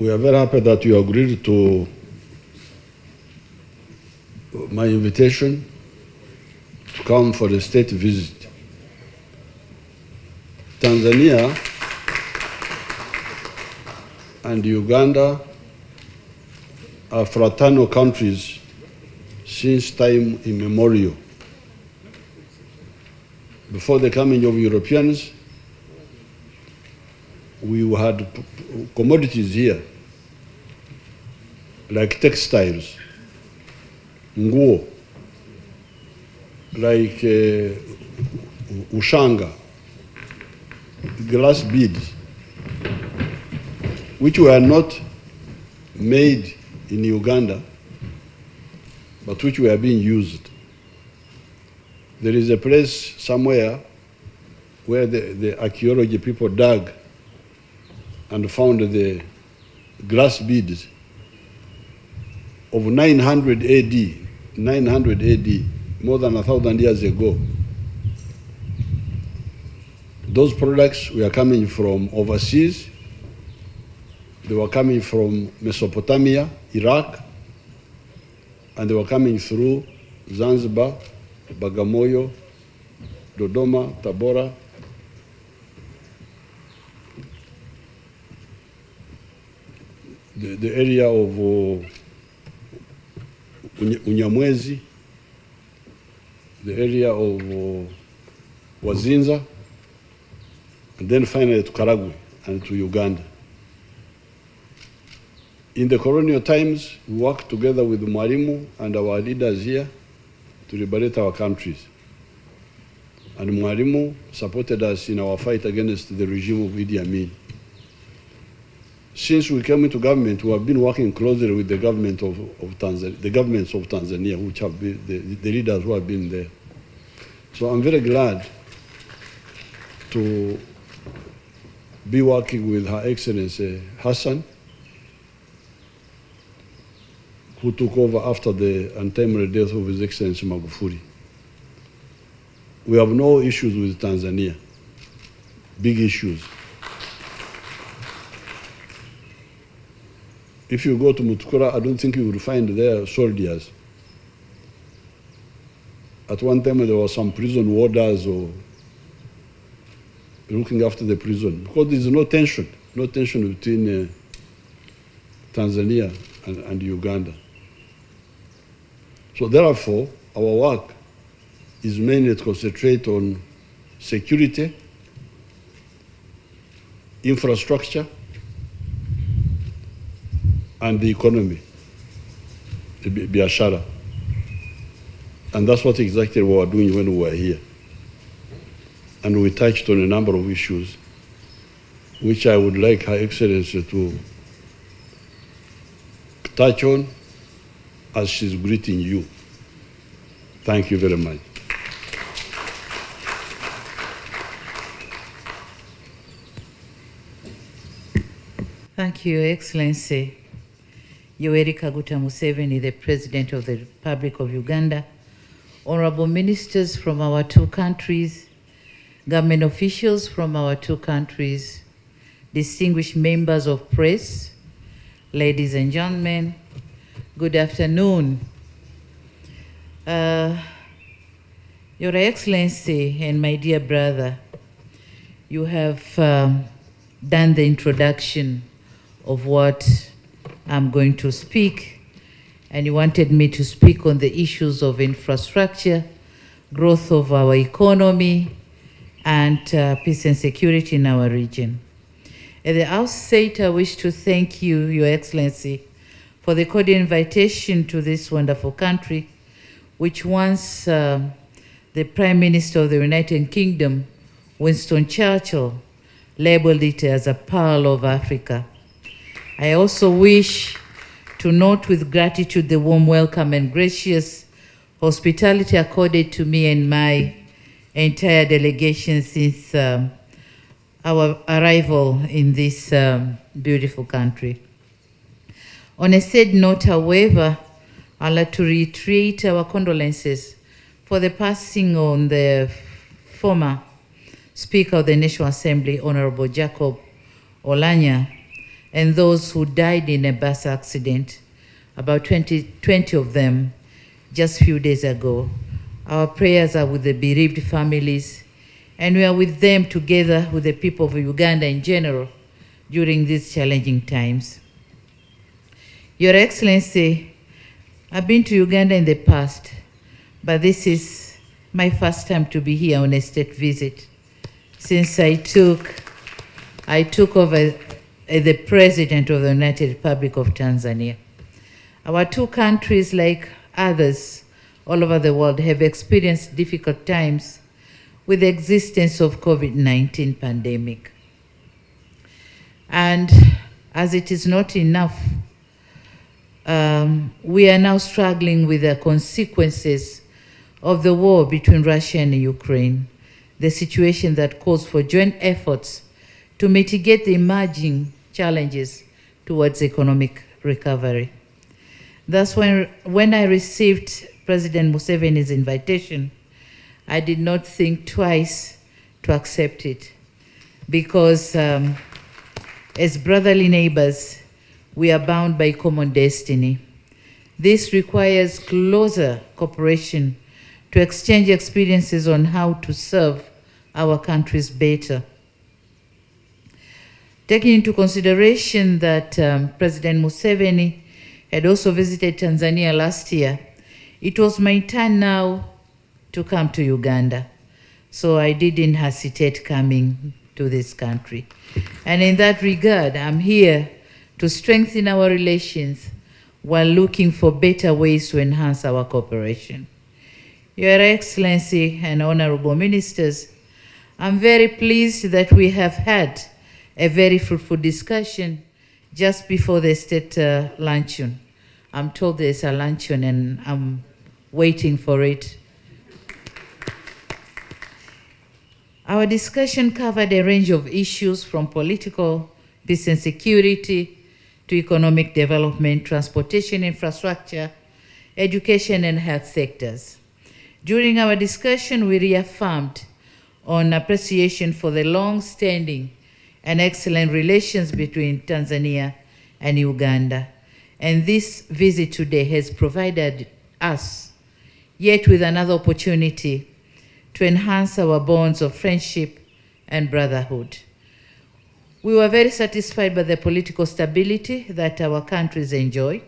We are very happy that you agreed to my invitation to come for a state visit. Tanzania and Uganda are fraternal countries since time immemorial. Before the coming of Europeans, we had commodities here, like textiles, nguo, like ushanga, glass beads, which were not made in Uganda, but which were being used. There is a place somewhere where the archaeology people dug and found the glass beads of 900 AD, more than 1,000 years ago. Those products were coming from overseas. They were coming from Mesopotamia, Iraq, and they were coming through Zanzibar, Bagamoyo, Dodoma, Tabora. The area of Unyamwezi, the area of Wazinza, and then finally to Karagwe and to Uganda. In the colonial times, we worked together with Mwalimu and our leaders here to liberate our countries. And Mwalimu supported us in our fight against the regime of Idi Amin. Since we came into government, we have been working closely with the government of Tanzania, the governments of Tanzania, which have been the leaders who have been there. So I'm very glad to be working with Her Excellency Hassan, who took over after the untimely death of His Excellency Magufuli. We have no issues with Tanzania, big issues. If you go to Mutukura, I don't think you will find there soldiers. At one time, there were some prison warders or looking after the prison, because there's no tension between Tanzania and Uganda. So therefore, our work is mainly to concentrate on security, infrastructure, and the economy, the biashara. And that's what exactly we were doing when we were here. And we touched on a number of issues, which I would like Her Excellency to touch on as she's greeting you. Thank you very much. Thank you, Your Excellency. Yoweri Kaguta Museveni, the President of the Republic of Uganda, honorable ministers from our two countries, government officials from our two countries, distinguished members of press, ladies and gentlemen, good afternoon. Your Excellency and my dear brother, you have done the introduction of what I'm going to speak, and you wanted me to speak on the issues of infrastructure, growth of our economy, and peace and security in our region. At the outset, I wish to thank you, Your Excellency, for the cordial invitation to this wonderful country, which once the Prime Minister of the United Kingdom, Winston Churchill, labeled it as a pearl of Africa. I also wish to note with gratitude the warm welcome and gracious hospitality accorded to me and my entire delegation since our arrival in this beautiful country. On a sad note, however, I'd like to reiterate our condolences for the passing on the former Speaker of the National Assembly, Honorable Jacob Olanya, and those who died in a bus accident, about 20 of them just a few days ago. Our prayers are with the bereaved families, and we are with them together with the people of Uganda in general during these challenging times. Your Excellency, I've been to Uganda in the past, but this is my first time to be here on a state visit since I took over as the President of the United Republic of Tanzania. Our two countries, like others all over the world, have experienced difficult times with the existence of COVID-19 pandemic. And as it is not enough, we are now struggling with the consequences of the war between Russia and Ukraine, the situation that calls for joint efforts to mitigate the emerging challenges towards economic recovery. Thus, when I received President Museveni's invitation, I did not think twice to accept it, because as brotherly neighbors, we are bound by common destiny. This requires closer cooperation to exchange experiences on how to serve our countries better. Taking into consideration that President Museveni had also visited Tanzania last year, it was my turn now to come to Uganda. So I didn't hesitate coming to this country. And in that regard, I'm here to strengthen our relations while looking for better ways to enhance our cooperation. Your Excellency and honorable ministers, I'm very pleased that we have had a very fruitful discussion just before the state luncheon. I'm told there's a luncheon and I'm waiting for it. Our discussion covered a range of issues from political, peace and security, to economic development, transportation infrastructure, education and health sectors. During our discussion, we reaffirmed on appreciation for the long-standing and excellent relations between Tanzania and Uganda. And this visit today has provided us yet with another opportunity to enhance our bonds of friendship and brotherhood. We were very satisfied by the political stability that our countries enjoy.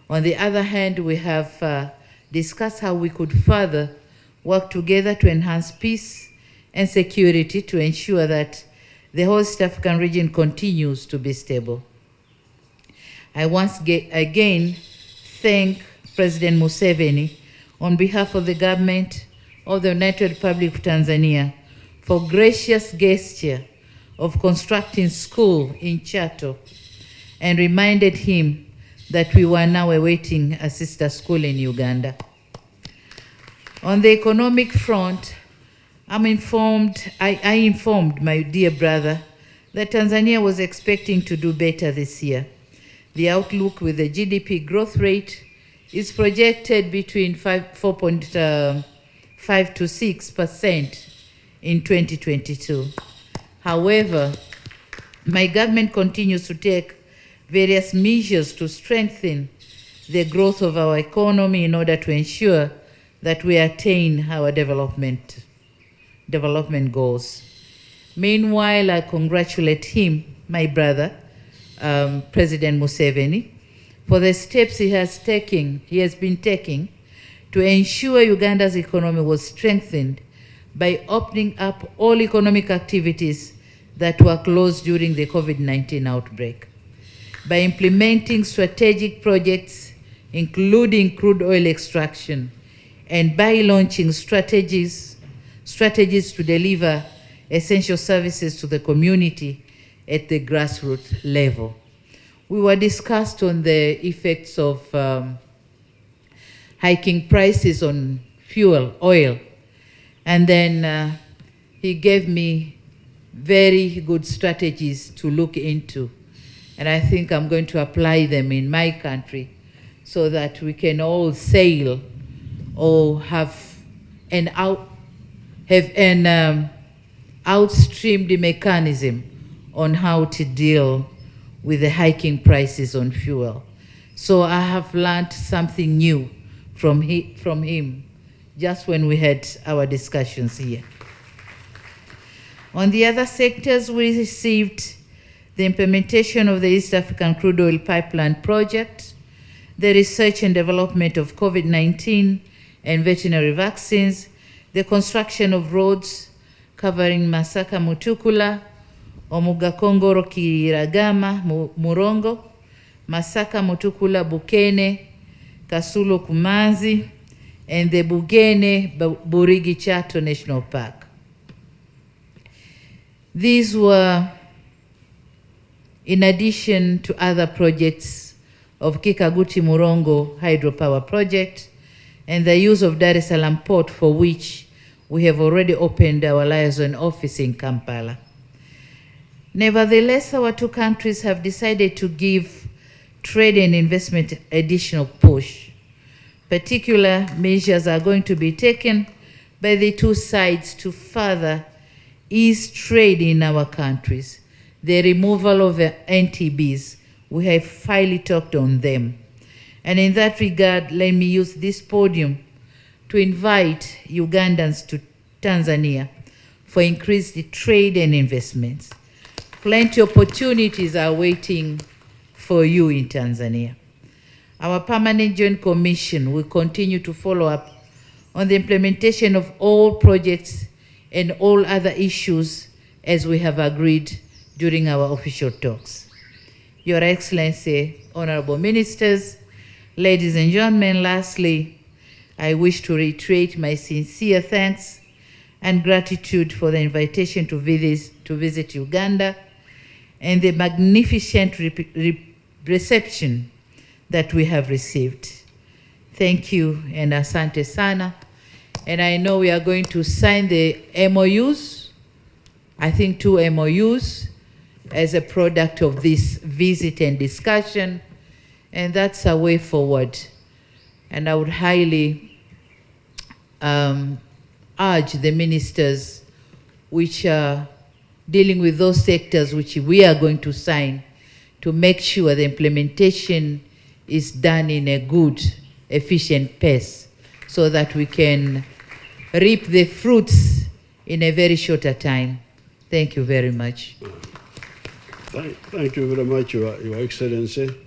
On the other hand, we have discussed how we could further work together to enhance peace and security to ensure that the whole East African region continues to be stable. I once again thank President Museveni on behalf of the government of the United Republic of Tanzania for gracious gesture of constructing school in Chato, and reminded him that we were now awaiting a sister school in Uganda. On the economic front, I informed my dear brother that Tanzania was expecting to do better this year. The outlook with the GDP growth rate is projected between 4.5 to 6% in 2022. However, my government continues to take various measures to strengthen the growth of our economy in order to ensure that we attain our development goals. Meanwhile, I congratulate him, my brother, President Museveni, for the steps he has been taking to ensure Uganda's economy was strengthened by opening up all economic activities that were closed during the COVID-19 outbreak, by implementing strategic projects, including crude oil extraction, and by launching strategies to deliver essential services to the community at the grassroots level. We were discussed on the effects of hiking prices on fuel, oil, and then he gave me very good strategies to look into, and I think I'm going to apply them in my country so that we can all sail or have an outstreamed mechanism on how to deal with the hiking prices on fuel. So I have learned something new from him just when we had our discussions here. On the other sectors, we received the implementation of the East African Crude Oil Pipeline Project, the research and development of COVID-19 and veterinary vaccines, the construction of roads covering Masaka Mutukula, Omuga Kongoro Kiragama Murongo, Masaka Mutukula Bukene, Kasulo Kumanzi, and the Bugene Burigi Chato National Park. These were in addition to other projects of Kikaguti Murongo hydropower project and the use of Dar es Salaam port, for which we have already opened our liaison office in Kampala. Nevertheless, our two countries have decided to give trade and investment additional push. Particular measures are going to be taken by the two sides to further ease trade in our countries. The removal of the NTBs, we have highly talked on them. And in that regard, let me use this podium to invite Ugandans to Tanzania for increased trade and investments. Plenty of opportunities are waiting for you in Tanzania. Our Permanent Joint Commission will continue to follow up on the implementation of all projects and all other issues as we have agreed during our official talks. Your Excellency, Honorable Ministers, ladies and gentlemen, lastly, I wish to reiterate my sincere thanks and gratitude for the invitation to visit Uganda and the magnificent reception that we have received. Thank you and asante sana. And I know we are going to sign the MOUs, I think 2 MOUs, as a product of this visit and discussion, and that's a way forward. And I would highly urge the ministers which are dealing with those sectors which we are going to sign to make sure the implementation is done in a good, efficient pace so that we can reap the fruits in a very shorter time. Thank you very much. Thank you very much, Your Excellency.